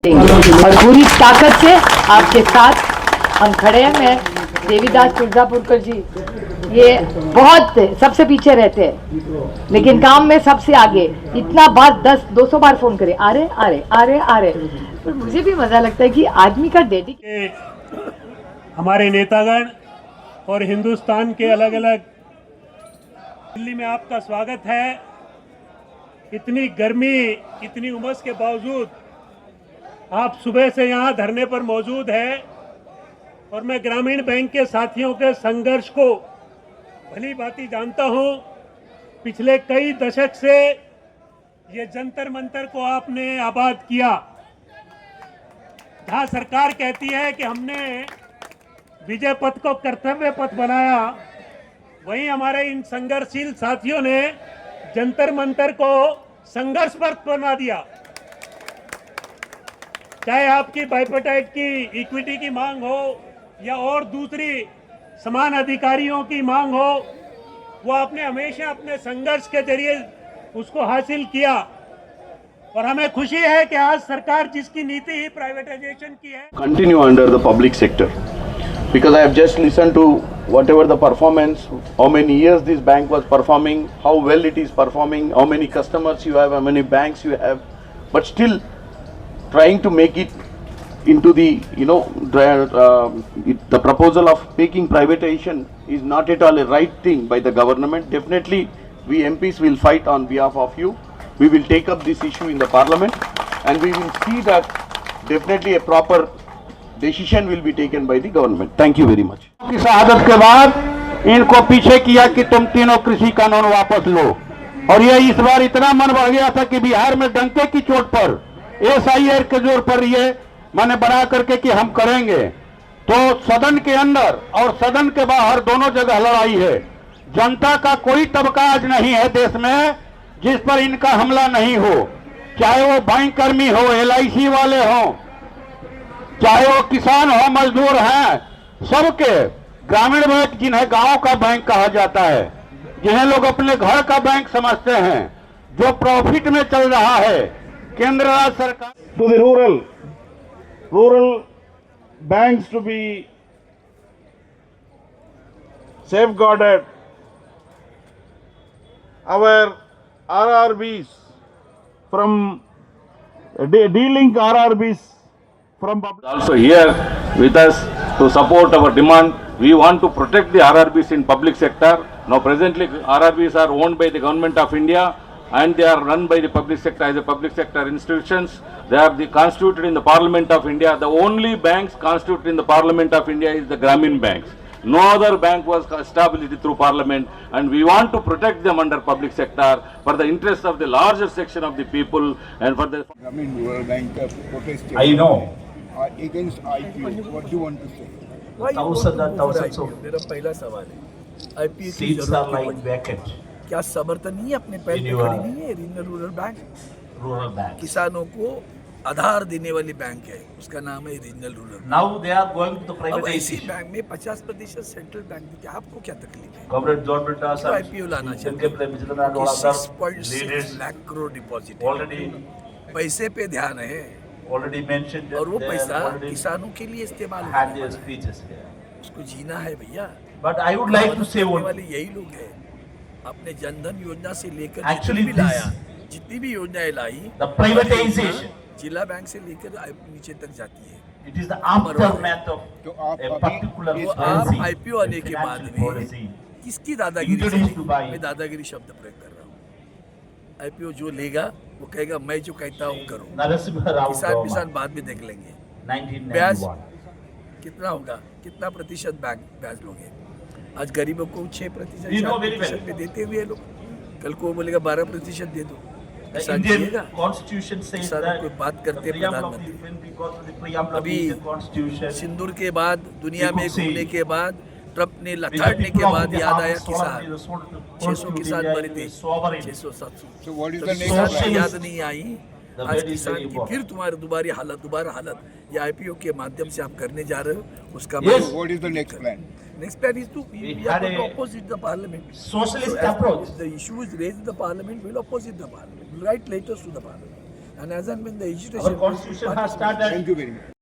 और पूरी ताकत से आपके साथ हम खड़े हैं। मैं देवीदास मिर्जापुरकर जी ये बहुत सबसे पीछे रहते हैं लेकिन काम में सबसे आगे। इतना बार 200 बार फोन करे, आ रहे आ रहे आ रहे आ रहे। तो मुझे भी मजा लगता है कि आदमी का डेडिकेशन। हमारे नेतागण और हिंदुस्तान के अलग अलग, दिल्ली में आपका स्वागत है। इतनी गर्मी, इतनी उमस के बावजूद आप सुबह से यहाँ धरने पर मौजूद हैं और मैं ग्रामीण बैंक के साथियों के संघर्ष को भली भांति जानता हूँ। पिछले कई दशक से ये जंतर मंतर को आपने आबाद किया। जहाँ सरकार कहती है कि हमने विजय पथ को कर्तव्य पथ बनाया, वहीं हमारे इन संघर्षशील साथियों ने जंतर मंतर को संघर्ष पथ बना दिया। चाहे आपकी बाइपेटाइट की इक्विटी की मांग हो या और दूसरी समान अधिकारियों की मांग हो, वो आपने हमेशा अपने संघर्ष के जरिए उसको हासिल किया। और हमें खुशी है कि आज सरकार जिसकी नीति ही प्राइवेटाइजेशन की है, continue under the public sector, because I have just listened to whatever the performance, how many years this bank was performing, how well it is performing, how many customers you have, how many banks you have, but still trying to make it into the, the proposal of making privatization is not at all a right thing by the government. Definitely we MPs will fight on behalf of you. We will take up this issue in the parliament and we will see that definitely a proper decision will be taken by the government. Thank you very much. की शहादत के बाद इनको पीछे किया कि तुम तीनों कृषि कानून वापस लो, और ये इस बार इतना मन बढ़ गया था कि बिहार में डंके की चोट पर, SIR के जोर पर ये माने बना करके कि हम करेंगे। तो सदन के अंदर और सदन के बाहर दोनों जगह लड़ाई है। जनता का कोई तबका आज नहीं है देश में जिस पर इनका हमला नहीं हो, चाहे वो बैंक कर्मी हो, LIC वाले हो, चाहे वो किसान हो, मजदूर हैं, सबके ग्रामीण बैंक, जिन्हें गांव का बैंक कहा जाता है, जिन्हें लोग अपने घर का बैंक समझते हैं, जो प्रॉफिट में चल रहा है, केंद्र राज्य सरकार। To the rural banks to be safeguarded, our RRBs from de-link RRBs from public. Also here with us to support our demand. We want to protect the RRBs in public sector. Now presently RRBs are owned by the government of India and they are run by the public sector as a public sector institutions. They are constituted in the Parliament of India. The only banks constituted in the Parliament of India is the Grameen banks. No other bank was established through Parliament, and we want to protect them under public sector for the interest of the larger section of the people and for the Grameen Rural Bank protested. I know. Against IPO. What do you want to say? Thousands and thousands of मेरा पहला सवाल है, IPO की seats जरूरत are क्यों lying पड़ी? vacant क्या समर्थन नहीं है, अपने पैर पे खड़ी नहीं है regional rural bank? rural banks. किसानों को आधार देने वाली बैंक है, उसका नाम है regional rural bank. Now they are going to the अब ऐसी privatization. बैंक में 50% सेंट्रल बैंक देते हैं, आपको क्या तकलीफ है? Government तो are IPO लाना चाहिए। चाहिए. 6.6 लाख करोड़ डिपॉजिट Already पैसे पे ध्यान है mentioned और वो they पैसा already किसानों के लिए इस्तेमाल had होने their वाला है। speeches here. उसको जीना है भैया। But I would like to say करने one वाले यही लोग हैं। अपने जनधन योजना से लेकर Actually, जितनी भी लाया, जितनी भी योजनाएं लाई, the privatization. जिला बैंक से लेकर नीचे तक जाती है। It is the aftermath of तो आप a अभी particular वो आप policy, IPO आने के बाद financial में policy. किसकी दादागिरी से Introduced लेगी? by- मैं दादागिरी शब्द प्रयोग कर रहा हूँ। IPO जो लेगा वो कहेगा मैं जो कहता हूँ करो। Narasimha Rao किसान government, बाद में देख लेंगे। 1991. कितना होगा, कितना प्रतिशत ब्याज लोगे? आज गरीबों को 6% We know very 4% well. में देते हुए लोग, कल को वो बोलेगा 12% दे दो। The किसान Indian जिएगा। constitution says किसानों that को बात the करते preamble of the, प्रधानमंत्री। when we go to the preamble of अभी the constitution, सिंदूर के बाद दुनिया We में could see घूमने के बाद ट्रंप ने with the लथाड़ने के people of बाद the याद आया arms, किसान। sovereignty, the sort of 600 constitute किसान India मरे into थे, a sovereign. 600-700। So what is तो the next किसान को plan? याद नहीं आई। The आज very किसान very की important. फिर तुम्हारी दोबारा हालत ये IPO के माध्यम से आप करने जा रहे हो, उसका Yes. What is the next plan? Next plan is to we had are going to a oppose it the parliament. socialist So as approach. the issue is raised in the parliament, we'll oppose it the parliament. We'll write letters to the parliament and hasn't been the hesitation. Thank you very much.